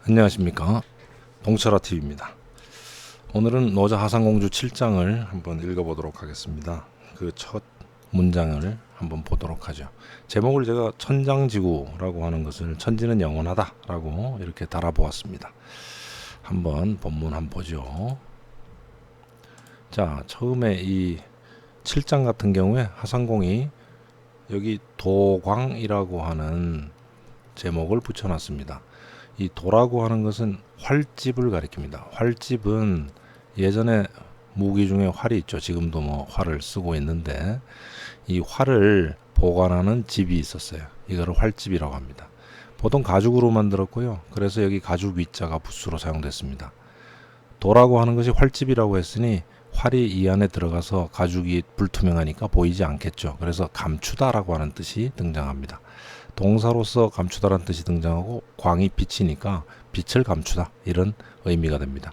안녕하십니까, 동철아TV입니다. 오늘은 노자 하상공주 7장을 한번 읽어보도록 하겠습니다. 그 첫 문장을 한번 보도록 하죠. 제목을 제가 천장지구라고 하는 것을 천지는 영원하다 라고 이렇게 달아보았습니다. 한번 본문 한번 보죠. 자, 처음에 이 7장 같은 경우에 하상공이 여기 도광이라고 하는 제목을 붙여놨습니다. 이 도라고 하는 것은 활집을 가리킵니다. 활집은 예전에 무기 중에 활이 있죠. 지금도 뭐 활을 쓰고 있는데 이 활을 보관하는 집이 있었어요. 이거를 활집이라고 합니다. 보통 가죽으로 만들었고요. 그래서 여기 가죽 위자가 붓으로 사용됐습니다. 도라고 하는 것이 활집이라고 했으니 활이 이 안에 들어가서 가죽이 불투명하니까 보이지 않겠죠. 그래서 감추다라고 하는 뜻이 등장합니다. 동사로서 감추다라는 뜻이 등장하고 광이 비치니까 빛을 감추다 이런 의미가 됩니다.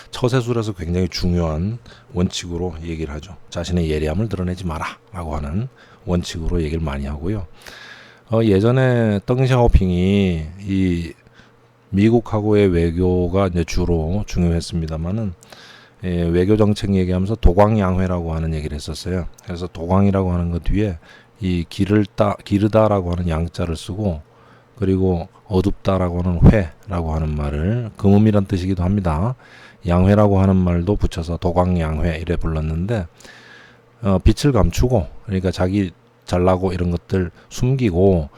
처세술에서 굉장히 중요한 원칙으로 얘기를 하죠. 자신의 예리함을 드러내지 마라 라고 하는 원칙으로 얘기를 많이 하고요. 예전에 덩샤오핑이 이 미국하고의 외교가 이제 주로 중요했습니다만은 외교 정책 얘기하면서 도광양회라고 하는 얘기를 했었어요. 그래서 도광이라고 하는 것 뒤에 이 기르다라고 하는 양자를 쓰고 그리고 어둡다라고 하는 회라고 하는 말을 금음이란 뜻이기도 합니다. 양회라고 하는 말도 붙여서 도광양회 이래 불렀는데 빛을 감추고 그러니까 자기 잘나고 이런 것들 숨기고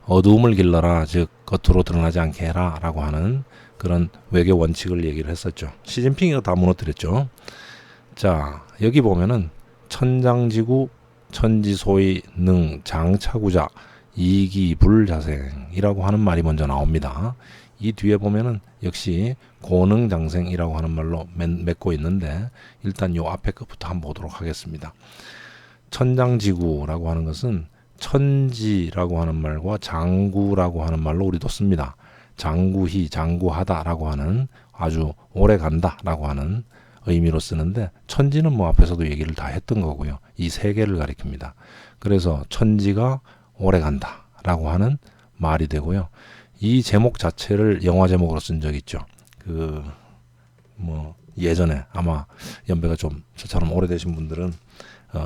어두움을 길러라, 즉 겉으로 드러나지 않게 해라 라고 하는 그런 외교 원칙을 얘기를 했었죠. 시진핑이가 다 무너뜨렸죠. 자, 여기 보면은 천장지구 천지소위 능 장차구자 이기불자생이라고 하는 말이 먼저 나옵니다. 이 뒤에 보면은 역시 고능장생이라고 하는 말로 맺고 있는데 일단 요 앞에 것부터 한번 보도록 하겠습니다. 천장지구라고 하는 것은 천지라고 하는 말과 장구라고 하는 말로 우리도 씁니다. 장구히 장구하다라고 하는 아주 오래 간다라고 하는 의미로 쓰는데 천지는 뭐 앞에서도 얘기를 다 했던 거고요. 이 세계를 가리킵니다. 그래서 천지가 오래 간다라고 하는 말이 되고요. 이 제목 자체를 영화 제목으로 쓴 적 있죠. 예전에 아마 연배가 좀 저처럼 오래되신 분들은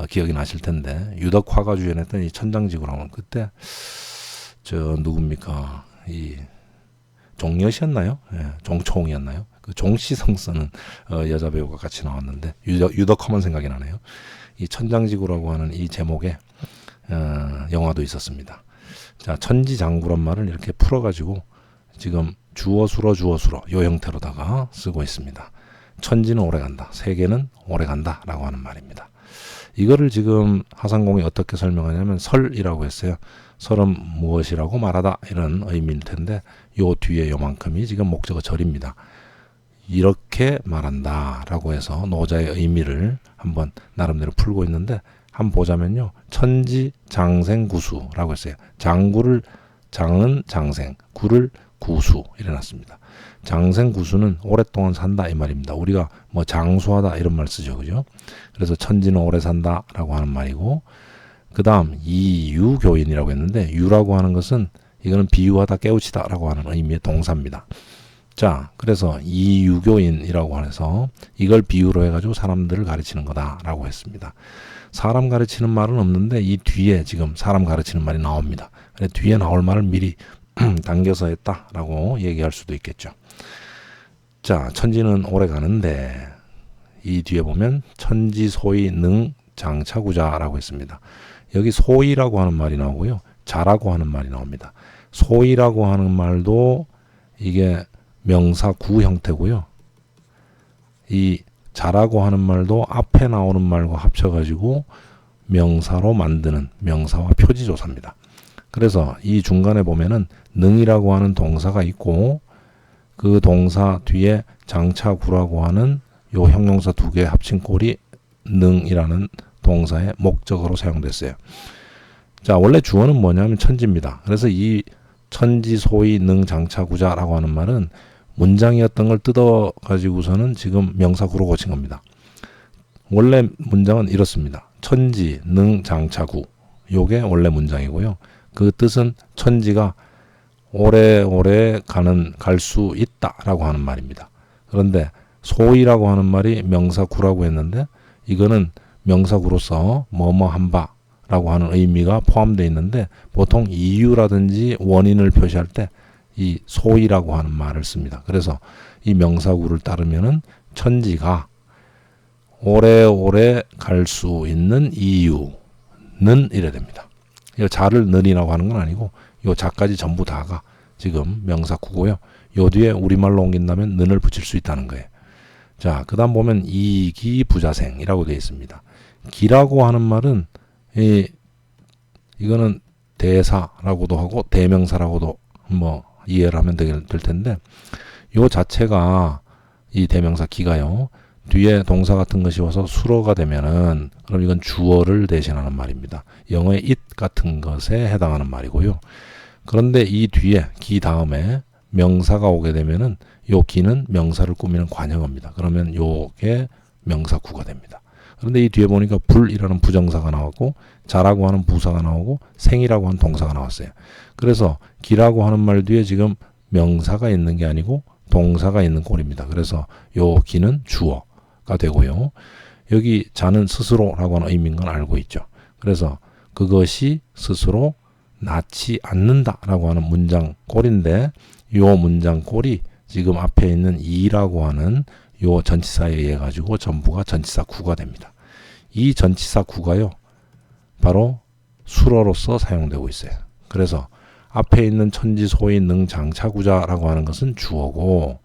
기억이 나실 텐데 유덕화가 주연했던 이 천장지구라고 하는 그때 누굽니까? 이 종여씨였나요? 종초홍이었나요? 그 종시성 쓰는 여자 배우가 같이 나왔는데 유덕화만 생각이 나네요. 이 천장지구라고 하는 이 제목에 영화도 있었습니다. 자, 천지장구란 말을 이렇게 풀어가지고 지금 주어수로 요 형태로다가 쓰고 있습니다. 천지는 오래간다, 세계는 오래간다 라고 하는 말입니다. 이거를 지금 하상공이 어떻게 설명하냐면 설이라고 했어요. 설은 무엇이라고 말하다 이런 의미일 텐데 요 뒤에 요만큼이 지금 목적어 절입니다. 이렇게 말한다 라고 해서 노자의 의미를 한번 나름대로 풀고 있는데 한번 보자면요. 천지장생구수라고 했어요. 장은 장생, 구를 구수 이래놨습니다. 장생구수는 오랫동안 산다 이 말입니다. 우리가 뭐 장수하다 이런 말 쓰죠. 그죠? 그래서 천지는 오래 산다 라고 하는 말이고 그 다음 이유교인이라고 했는데 유라고 하는 것은 이거는 비유하다 깨우치다 라고 하는 의미의 동사입니다. 자, 그래서 이유교인이라고 해서 이걸 비유로 해가지고 사람들을 가르치는 거다라고 했습니다. 사람 가르치는 말은 없는데 이 뒤에 지금 사람 가르치는 말이 나옵니다. 그래서 뒤에 나올 말을 미리 당겨서 했다라고 얘기할 수도 있겠죠. 자, 천지는 오래 가는데 이 뒤에 보면 천지소위 능 장차구자라고 했습니다. 여기 소위라고 하는 말이 나오고요. 자라고 하는 말이 나옵니다. 소위라고 하는 말도 이게 명사 구 형태고요. 이 자라고 하는 말도 앞에 나오는 말과 합쳐가지고 명사로 만드는 명사와 표지조사입니다. 그래서 이 중간에 보면은 능이라고 하는 동사가 있고 그 동사 뒤에 장차구라고 하는 요 형용사 두 개 합친 꼴이 능이라는 동사의 목적어로 사용됐어요. 자, 원래 주어는 뭐냐면 천지입니다. 그래서 이 천지소위 능장차구자라고 하는 말은 문장이었던 걸 뜯어가지고서는 지금 명사구로 고친 겁니다. 원래 문장은 이렇습니다. 천지 능장차구 요게 원래 문장이고요. 그 뜻은 천지가 오래오래 갈 수 있다라고 하는 말입니다. 그런데 소위라고 하는 말이 명사구라고 했는데 이거는 명사구로서 뭐뭐 한 바라고 하는 의미가 포함되어 있는데 보통 이유라든지 원인을 표시할 때 이 소위라고 하는 말을 씁니다. 그래서 이 명사구를 따르면은 천지가 오래오래 갈 수 있는 이유는 이래 됩니다. 이 자를 는이라고 하는 건 아니고 요 자까지 전부 다가 지금 명사구고요. 요 뒤에 우리말로 옮긴다면 는을 붙일 수 있다는 거예요. 자, 그 다음 보면 이기 부자생이라고 되어 있습니다. 기라고 하는 말은 이거는 대사라고도 하고 대명사라고도 뭐 이해를 하면 될 텐데 요 자체가 이 대명사 기가요. 뒤에 동사 같은 것이 와서 수로가 되면은 그럼 이건 주어를 대신하는 말입니다. 영어의 it 같은 것에 해당하는 말이고요. 그런데 이 뒤에 기 다음에 명사가 오게 되면은 요 기는 명사를 꾸미는 관형어입니다. 그러면 요게 명사구가 됩니다. 그런데 이 뒤에 보니까 불이라는 부정사가 나왔고 자라고 하는 부사가 나오고 생이라고 하는 동사가 나왔어요. 그래서 기라고 하는 말 뒤에 지금 명사가 있는 게 아니고 동사가 있는 꼴입니다. 그래서 요 기는 주어가 되고요. 여기 자는 스스로라고 하는 의미인 건 알고 있죠. 그래서 그것이 스스로 낳지 않는다라고 하는 문장 꼴인데 요 문장 꼴이 지금 앞에 있는 이라고 하는 요 전치사에 의해 가지고 전부가 전치사 구가 됩니다. 이 전치사 구가요. 바로 수로로서 사용되고 있어요. 그래서 앞에 있는 천지 소위 능 장차구자라고 하는 것은 주어고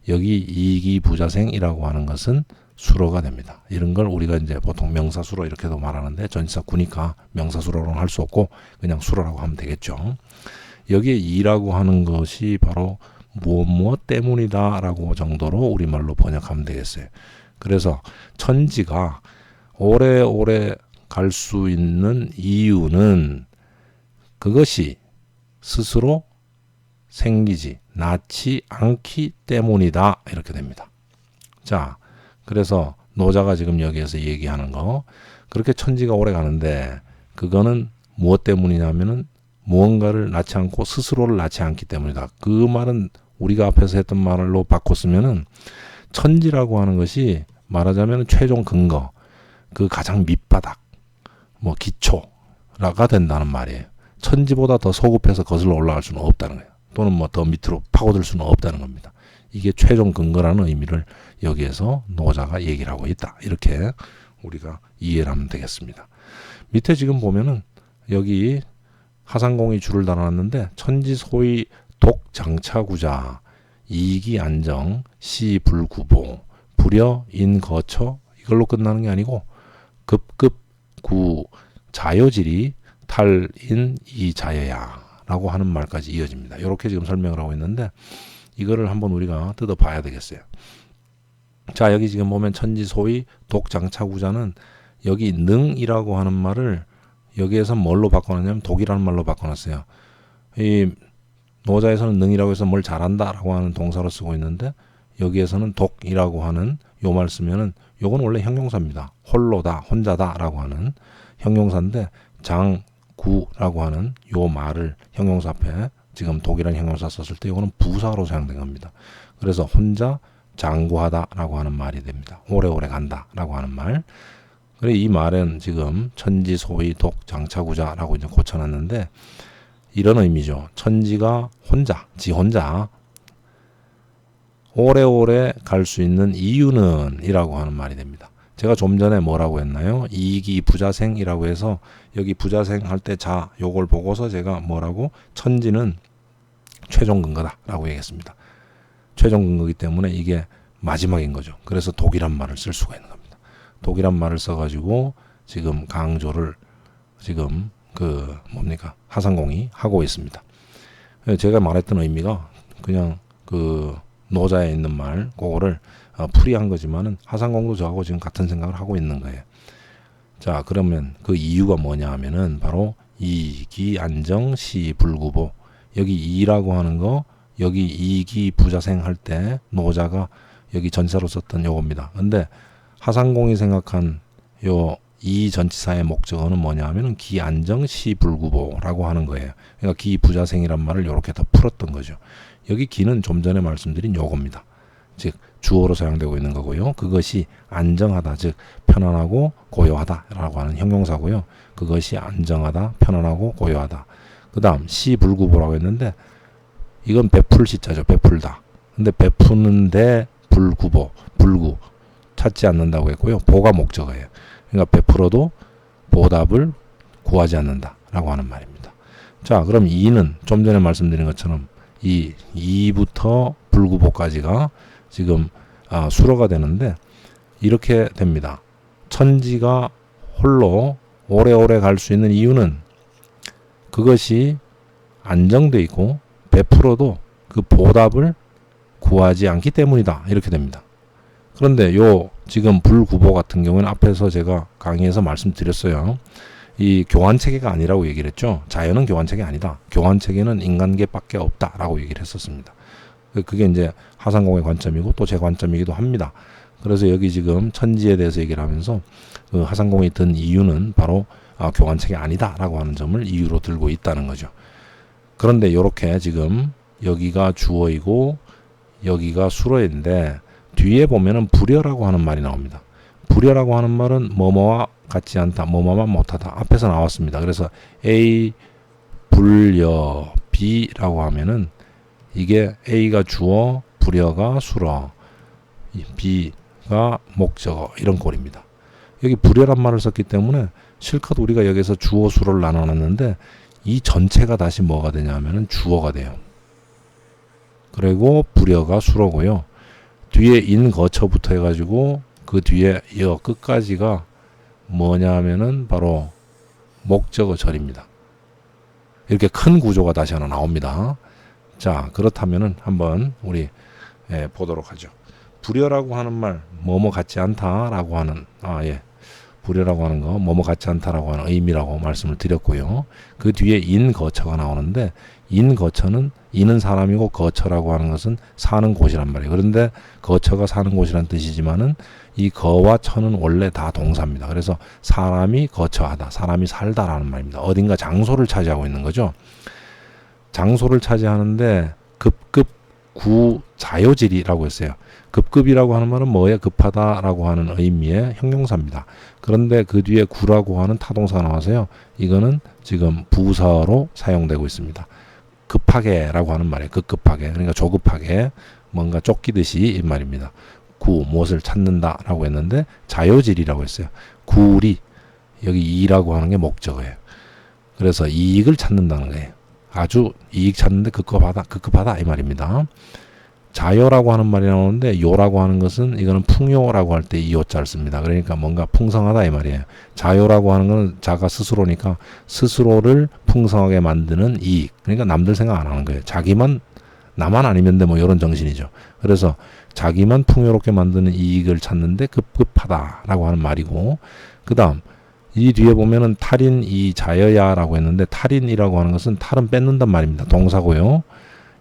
여기 이기 부자생이라고 하는 것은 수로가 됩니다. 이런 걸 우리가 이제 보통 명사수로 이렇게도 말하는데 전치사 구니까 명사수로는 할 수 없고 그냥 수로라고 하면 되겠죠. 여기에 이라고 하는 것이 바로 무엇 때문이다 라고 정도로 우리말로 번역하면 되겠어요. 그래서 천지가 오래오래 갈 수 있는 이유는 그것이 스스로 생기지 낳지 않기 때문이다 이렇게 됩니다. 자, 그래서 노자가 지금 여기에서 얘기하는 거 그렇게 천지가 오래 가는데 그거는 무엇 때문이냐면은 무언가를 낳지 않고 스스로를 낳지 않기 때문이다. 그 말은 우리가 앞에서 했던 말로 바꿔 쓰면은 천지라고 하는 것이 말하자면 최종 근거, 그 가장 밑바닥, 뭐 기초라가 된다는 말이에요. 천지보다 더 소급해서 거슬러 올라갈 수는 없다는 거예요. 또는 뭐 더 밑으로 파고들 수는 없다는 겁니다. 이게 최종 근거라는 의미를 여기에서 노자가 얘기를 하고 있다. 이렇게 우리가 이해를 하면 되겠습니다. 밑에 지금 보면은 여기 하상공이 줄을 달아놨는데 천지 소위 독장차구자 이기 안정 시불구보 불여 인거처 이걸로 끝나는 게 아니고 급급구 자요질이 탈인 이자여야 라고 하는 말까지 이어집니다. 이렇게 지금 설명을 하고 있는데 이거를 한번 우리가 뜯어봐야 되겠어요. 자, 여기 지금 보면 천지 소위 독장차구자는 여기 능이라고 하는 말을 여기에서 뭘로 바꿔놨냐면 독이라는 말로 바꿔놨어요. 이 노자에서는 능이라고 해서 뭘 잘한다라고 하는 동사로 쓰고 있는데 여기에서는 독이라고 하는 요 말 쓰면은 요건 원래 형용사입니다. 홀로다, 혼자다라고 하는 형용사인데 장구라고 하는 요 말을 형용사 앞에 지금 독이라는 형용사 썼을 때 요거는 부사로 사용된 겁니다. 그래서 혼자 장구하다라고 하는 말이 됩니다. 오래오래 간다라고 하는 말. 그래 이 말은 지금 천지 소위 독 장차구자라고 이제 고쳐놨는데 이런 의미죠. 천지가 혼자, 지 혼자 오래오래 갈 수 있는 이유는 이라고 하는 말이 됩니다. 제가 좀 전에 뭐라고 했나요? 이기 부자생이라고 해서 여기 부자생 할 때 자 요걸 보고서 제가 뭐라고 천지는 최종 근거다라고 얘기했습니다. 최종 근거이기 때문에 이게 마지막인 거죠. 그래서 독이란 말을 쓸 수가 있는 겁니다. 독이란 말을 써가지고 지금 강조를 지금 하상공이 하고 있습니다. 제가 말했던 의미가 그냥 노자에 있는 말 그거를 풀이한 거지만은 하상공도 저하고 지금 같은 생각을 하고 있는 거예요. 자, 그러면 그 이유가 뭐냐 하면은 바로 이기 안정 시 불구보 여기 이라고 하는 거 여기 이기 부자생 할 때 노자가 여기 전사로 썼던 요겁니다. 근데 하상공이 생각한 요 이 전치사의 목적어는 뭐냐 하면은 기안정 시불구보라고 하는 거예요. 그러니까 기부자생이란 말을 이렇게 더 풀었던 거죠. 여기 기는 좀 전에 말씀드린 요겁니다. 즉 주어로 사용되고 있는 거고요. 그것이 안정하다, 즉 편안하고 고요하다라고 하는 형용사고요. 그것이 안정하다, 편안하고 고요하다. 그 다음 시불구보라고 했는데 이건 베풀 시자죠. 베풀다. 근데 베푸는데 불구보, 불구 찾지 않는다고 했고요. 보가 목적어예요. 그러니까 베풀어도 보답을 구하지 않는다라고 하는 말입니다. 자, 그럼 2는 좀 전에 말씀드린 것처럼 이 2부터 불구보까지가 지금 수로가 되는데 이렇게 됩니다. 천지가 홀로 오래오래 갈 수 있는 이유는 그것이 안정돼 있고 베풀어도 그 보답을 구하지 않기 때문이다. 이렇게 됩니다. 그런데 요 지금 불구보 같은 경우는 앞에서 제가 강의에서 말씀드렸어요. 이 교환체계가 아니라고 얘기를 했죠. 자연은 교환체계 아니다. 교환체계는 인간계밖에 없다라고 얘기를 했었습니다. 그게 이제 하상공의 관점이고 또 제 관점이기도 합니다. 그래서 여기 지금 천지에 대해서 얘기를 하면서 그 하상공이 든 이유는 바로 교환체계 아니다라고 하는 점을 이유로 들고 있다는 거죠. 그런데 이렇게 지금 여기가 주어이고 여기가 수로인데 뒤에 보면은 불여라고 하는 말이 나옵니다. 불여라고 하는 말은 뭐뭐와 같지 않다, 뭐뭐만 못하다. 앞에서 나왔습니다. 그래서 A 불여 B라고 하면은 이게 A가 주어, 불여가 수로, B가 목적어 이런 꼴입니다. 여기 불여란 말을 썼기 때문에 실컷 우리가 여기서 주어, 수로를 나눠놨는데 이 전체가 다시 뭐가 되냐면은 주어가 돼요. 그리고 불여가 수로고요. 뒤에 인 거처부터 해가지고 그 뒤에 여 끝까지가 뭐냐 하면은 바로 목적어 절입니다. 이렇게 큰 구조가 다시 하나 나옵니다. 자, 그렇다면은 한번 우리 보도록 하죠. 불여라고 하는 말 뭐뭐 같지 않다라고 하는 불여라고 하는 거 뭐뭐 같지 않다라고 하는 의미라고 말씀을 드렸고요. 그 뒤에 인 거처가 나오는데 인 거처는 인은 사람이고 거처라고 하는 것은 사는 곳이란 말이에요. 그런데 거처가 사는 곳이란 뜻이지만은 이 거와 처는 원래 다 동사입니다. 그래서 사람이 거처하다, 사람이 살다라는 말입니다. 어딘가 장소를 차지하고 있는 거죠. 장소를 차지하는데 급급 구 자요질이라고 했어요. 급급이라고 하는 말은 뭐에 급하다라고 하는 의미의 형용사입니다. 그런데 그 뒤에 구라고 하는 타동사가 나와서요. 이거는 지금 부사로 사용되고 있습니다. 급하게라고 하는 말이에요. 급급하게. 그러니까 조급하게 뭔가 쫓기듯이 이 말입니다. 구 무엇을 찾는다라고 했는데 자요질이라고 했어요. 구리 여기 이라고 하는 게 목적어예요. 그래서 이익을 찾는다는 거예요. 아주 이익 찾는데 급급하다 이 말입니다. 자요라고 하는 말이 나오는데 요라고 하는 것은 이거는 풍요라고 할 때 이 요자를 씁니다. 그러니까 뭔가 풍성하다 이 말이에요. 자요라고 하는 건 자가 스스로니까 스스로를 풍성하게 만드는 이익. 그러니까 남들 생각 안 하는 거예요. 자기만 나만 아니면 돼 뭐 이런 정신이죠. 그래서 자기만 풍요롭게 만드는 이익을 찾는데 급급하다라고 하는 말이고 그 다음 이 뒤에 보면은 탈인 이 자여야라고 했는데 탈인이라고 하는 것은 탈은 뺏는단 말입니다. 동사고요.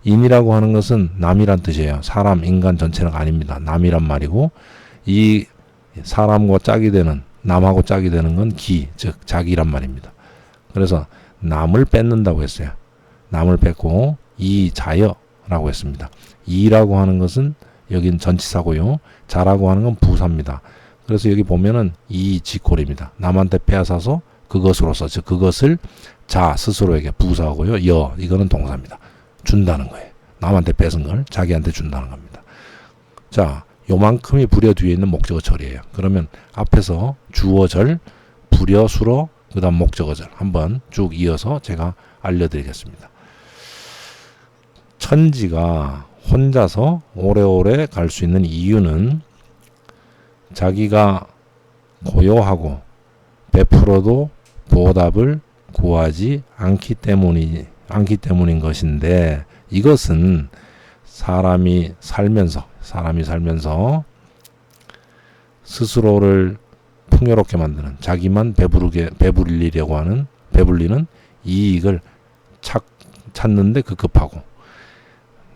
인이라고 하는 것은 남이란 뜻이에요. 사람, 인간 전체가 아닙니다. 남이란 말이고 이 사람과 짝이 되는 남하고 짝이 되는 건 기, 즉 자기란 말입니다. 그래서 남을 뺏는다고 했어요. 남을 뺏고 이 자여라고 했습니다. 이라고 하는 것은 여긴 전치사고요. 자라고 하는 건 부사입니다. 그래서 여기 보면은 이 직골입니다. 남한테 빼앗아서 그것으로서 즉 그것을 자 스스로에게 부사하고요. 여 이거는 동사입니다. 준다는 거예요. 남한테 뺏은 걸 자기한테 준다는 겁니다. 자, 요만큼이 불여 뒤에 있는 목적어절이에요. 그러면 앞에서 주어절, 불여수로, 그 다음 목적어절 한번 쭉 이어서 제가 알려드리겠습니다. 천지가 혼자서 오래오래 갈 수 있는 이유는 자기가 고요하고 베풀어도 보답을 구하지 않기 때문인 것인데 이것은 사람이 살면서 스스로를 풍요롭게 만드는 자기만 배불리는 이익을 찾는데 급급하고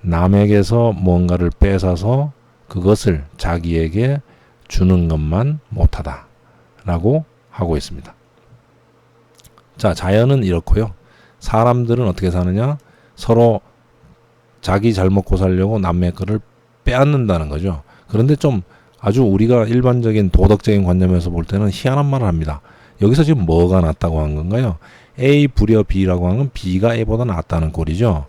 남에게서 뭔가를 뺏어서 그것을 자기에게 주는 것만 못하다라고 하고 있습니다. 자, 자연은 이렇고요. 사람들은 어떻게 사느냐? 서로 자기 잘 먹고 살려고 남의 거를 빼앗는다는 거죠. 그런데 좀 아주 우리가 일반적인 도덕적인 관점에서 볼 때는 희한한 말을 합니다. 여기서 지금 뭐가 낫다고 한 건가요? A 불여 B라고 하는 건 B가 A보다 낫다는 꼴이죠.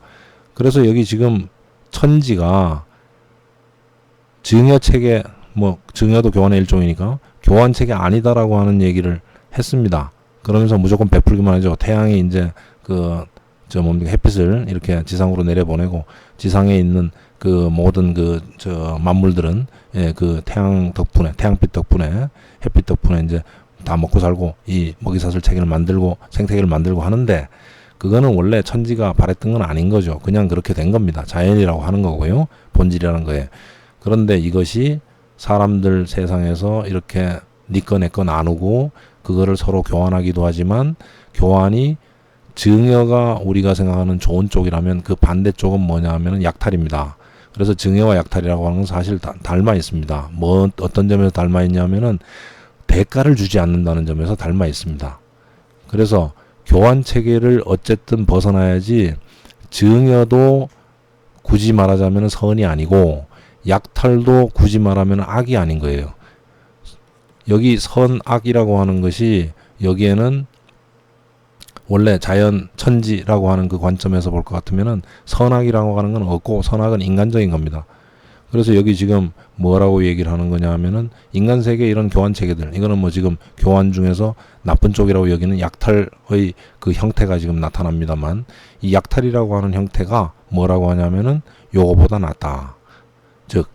그래서 여기 지금 천지가 증여체계, 증여도 교환의 일종이니까 교환체계 아니다라고 하는 얘기를 했습니다. 그러면서 무조건 베풀기만 하죠. 태양이 이제 햇빛을 이렇게 지상으로 내려보내고 지상에 있는 그 모든 만물들은 그 태양빛 덕분에 햇빛 덕분에 이제 다 먹고 살고 이 먹이사슬 체계를 만들고 생태계를 만들고 하는데 그거는 원래 천지가 바랬던 건 아닌 거죠. 그냥 그렇게 된 겁니다. 자연이라고 하는 거고요. 본질이라는 거예요. 그런데 이것이 사람들 세상에서 이렇게 니꺼 내꺼 나누고 그거를 서로 교환하기도 하지만 교환이 증여가 우리가 생각하는 좋은 쪽이라면 그 반대쪽은 뭐냐 하면 약탈입니다. 그래서 증여와 약탈이라고 하는 건 사실 닮아 있습니다. 어떤 점에서 닮아 있냐면은 대가를 주지 않는다는 점에서 닮아 있습니다. 그래서 교환 체계를 어쨌든 벗어나야지 증여도 굳이 말하자면 선이 아니고 약탈도 굳이 말하면 악이 아닌 거예요. 여기 선악이라고 하는 것이 여기에는 원래 자연 천지라고 하는 그 관점에서 볼 것 같으면은 선악이라고 하는 건 없고 선악은 인간적인 겁니다. 그래서 여기 지금 뭐라고 얘기를 하는 거냐 하면은 인간 세계 이런 교환 체계들 이거는 지금 교환 중에서 나쁜 쪽이라고 여기는 약탈의 그 형태가 지금 나타납니다만 이 약탈이라고 하는 형태가 뭐라고 하냐면은 요거보다 낫다. 즉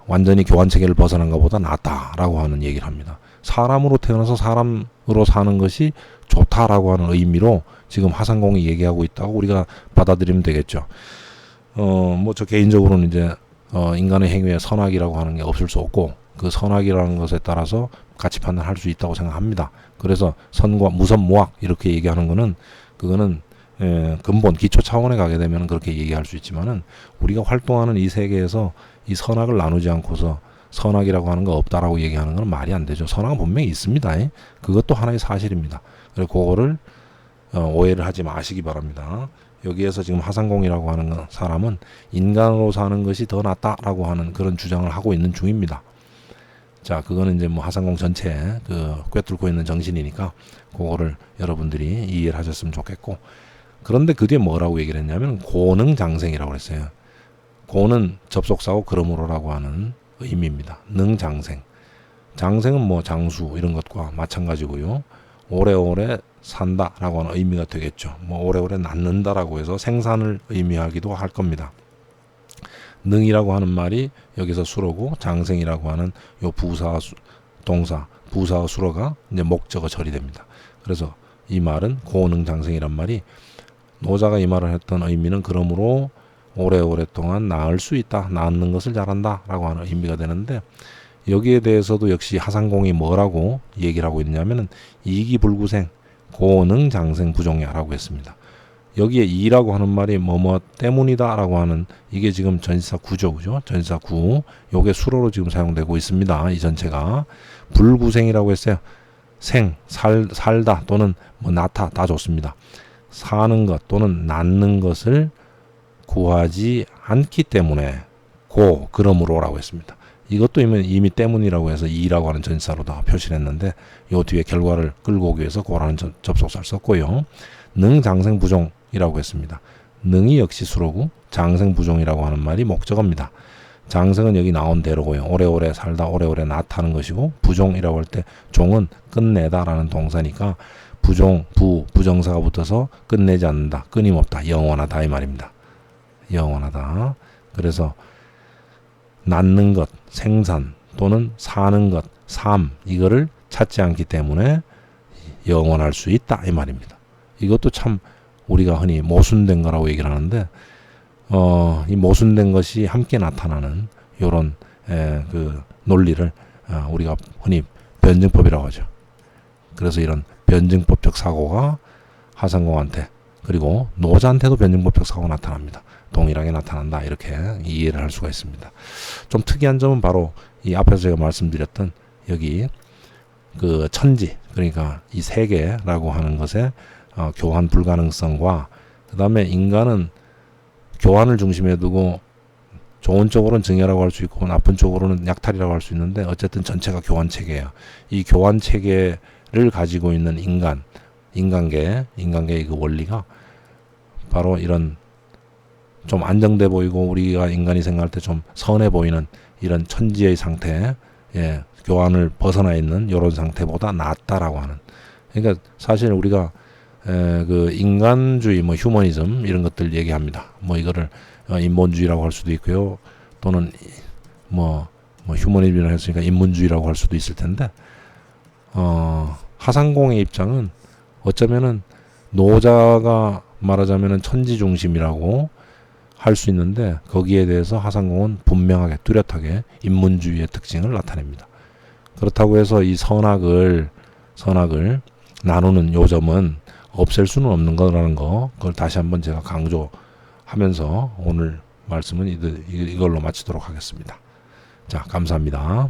완전히 교환 체계를 벗어난 것보다 낫다라고 하는 얘기를 합니다. 사람으로 태어나서 사람으로 사는 것이 좋다라고 하는 의미로 지금 화상공이 얘기하고 있다고 우리가 받아들이면 되겠죠. 저 개인적으로는 이제 인간의 행위에 선악이라고 하는 게 없을 수 없고 그 선악이라는 것에 따라서 가치 판단할 수 있다고 생각합니다. 그래서 선과 무선무악 이렇게 얘기하는 거는 그거는 근본 기초 차원에 가게 되면 그렇게 얘기할 수 있지만은 우리가 활동하는 이 세계에서 이 선악을 나누지 않고서 선악이라고 하는 거 없다라고 얘기하는 건 말이 안 되죠. 선악은 분명히 있습니다. 그것도 하나의 사실입니다. 그래서 그거를 오해를 하지 마시기 바랍니다. 여기에서 지금 하상공이라고 하는 사람은 인간으로 사는 것이 더 낫다라고 하는 그런 주장을 하고 있는 중입니다. 자, 그거는 이제 하상공 전체에 꿰뚫고 있는 정신이니까 그거를 여러분들이 이해를 하셨으면 좋겠고, 그런데 그 뒤에 뭐라고 얘기를 했냐면 고능장생이라고 했어요. 고는 접속사고 그러므로라고 하는 의미입니다. 능장생. 장생은 장수 이런 것과 마찬가지고요. 오래오래 산다라고 하는 의미가 되겠죠. 오래오래 낳는다라고 해서 생산을 의미하기도 할 겁니다. 능이라고 하는 말이 여기서 수로고 장생이라고 하는 요 부사 동사 부사의 수로가 이제 목적어 처리됩니다. 그래서 이 말은 고능장생이란 말이 노자가 이 말을 했던 의미는 그러므로 오래오랫동안 낳을 수 있다, 낳는 것을 잘한다 라고 하는 의미가 되는데, 여기에 대해서도 역시 하상공이 뭐라고 얘기를 하고 있냐면은 이기불구생 고능장생 부종야라고 했습니다. 여기에 이라고 하는 말이 뭐뭐 때문이다 라고 하는, 이게 지금 전치사 구죠, 그죠? 전치사 구, 요게 수로로 지금 사용되고 있습니다. 이 전체가. 불구생이라고 했어요. 살다 또는 낳다 다 좋습니다. 사는 것 또는 낳는 것을 구하지 않기 때문에 그러므로라고 했습니다. 이것도 이미 때문이라고 해서 이라고 하는 전치사로 다 표시를 했는데, 요 뒤에 결과를 끌고 오기 위해서 고라는 접속사를 썼고요. 능장생부종이라고 했습니다. 능이 역시 수로고 장생부종이라고 하는 말이 목적어입니다. 장생은 여기 나온 대로고요. 오래오래 살다 오래오래 낳다는 것이고, 부종이라고 할 때 종은 끝내다라는 동사니까 부정사가 붙어서 끝내지 않는다, 끊임없다, 영원하다 이 말입니다. 영원하다. 그래서 낳는 것, 생산 또는 사는 것, 삶, 이거를 찾지 않기 때문에 영원할 수 있다 이 말입니다. 이것도 참 우리가 흔히 모순된 거라고 얘기를 하는데, 이 모순된 것이 함께 나타나는 이런 그 논리를 우리가 흔히 변증법이라고 하죠. 그래서 이런 변증법적 사고가 하상공한테 그리고 노자한테도 변증법적 사고가 나타납니다. 동일하게 나타난다, 이렇게 이해를 할 수가 있습니다. 좀 특이한 점은 바로 이 앞에서 제가 말씀드렸던 여기 그 천지, 그러니까 이 세계라고 하는 것의 교환 불가능성과, 그 다음에 인간은 교환을 중심에 두고 좋은 쪽으로는 증여라고 할 수 있고 나쁜 쪽으로는 약탈이라고 할 수 있는데 어쨌든 전체가 교환 체계예요. 이 교환 체계를 가지고 있는 인간계의 그 원리가 바로 이런 좀 안정돼 보이고 우리가 인간이 생각할 때 좀 선해 보이는 이런 천지의 상태, 예, 교환을 벗어나 있는 이런 상태보다 낫다라고 하는. 그러니까 사실 우리가 그 인간주의, 뭐 휴머니즘 이런 것들 얘기합니다. 뭐 이거를 인본주의라고 할 수도 있고요, 또는 뭐 휴머니즘이라고 했으니까 인문주의라고 할 수도 있을 텐데, 하상공의 입장은 어쩌면은 노자가 말하자면은 천지 중심이라고 할 수 있는데, 거기에 대해서 하상공은 분명하게 뚜렷하게 인문주의의 특징을 나타냅니다. 그렇다고 해서 이 선악을 나누는 요점은 없앨 수는 없는 거라는 거, 그걸 다시 한번 제가 강조하면서 오늘 말씀은 이걸로 마치도록 하겠습니다. 자, 감사합니다.